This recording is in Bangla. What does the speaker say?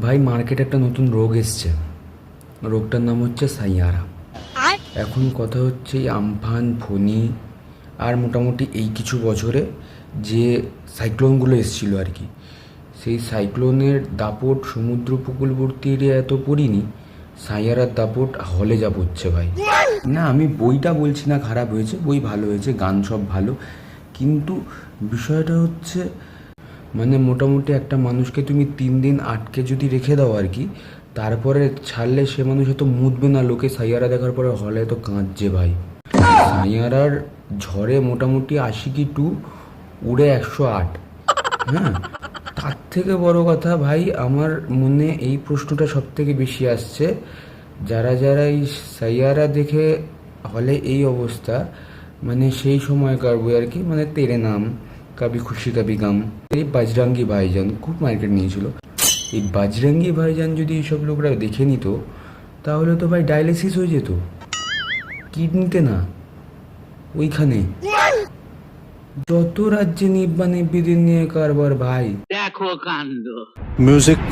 ভাই মার্কেটে একটা নতুন রোগ এসছে, রোগটার নাম হচ্ছে সাইয়ারা। এখন কথা হচ্ছে এই আমফান ফণি আর মোটামুটি এই কিছু বছরে যে সাইক্লোনগুলো এসছিল আর কি, সেই সাইক্লোনের দাপট সমুদ্র উপকূলবর্তী এরিয়া এত পড়িনি, সাইয়ারার দাপট হলে যা পড়ছে ভাই। না আমি বইটা বলছি না খারাপ হয়েছে, বই ভালো হয়েছে, গান সব ভালো, কিন্তু বিষয়টা হচ্ছে মানে মোটামুটি একটা মানুষকে তুমি 3 দিন আটকে যদি রেখে দাও আর কি, তারপরে ছাড়লে সে মানুষ হয়তো মুতবে না, লোকে সাইয়ারা দেখার পরে হলে তো কাঁদছে ভাই। সাইয়ারার ঝড়ে মোটামুটি 80 কি 2 উড়ে 108। হ্যাঁ, তার থেকে বড় কথা ভাই, আমার মনে এই প্রশ্নটা সব থেকে বেশি আসছে, যারা যারা এই সাইয়ারা দেখে হলে এই অবস্থা, মানে সেই সময়কার বই আর কি, মানে তেরে নাম, কবি খুশি কবি গাম, এই বজরঙ্গি ভাইজান খুব মার্কেট নিয়েছিল। এই বজরঙ্গি ভাইজান যদি এইসব লোকরা দেখে নিত, তাহলে তো ভাই ডায়ালিসিস হয়ে যেত, কিডনিতে না, ওইখানে। যত রাজ্যে নিব্বা নিব্বিদের নিয়ে কারবার ভাই। দেখো কাণ্ড। Music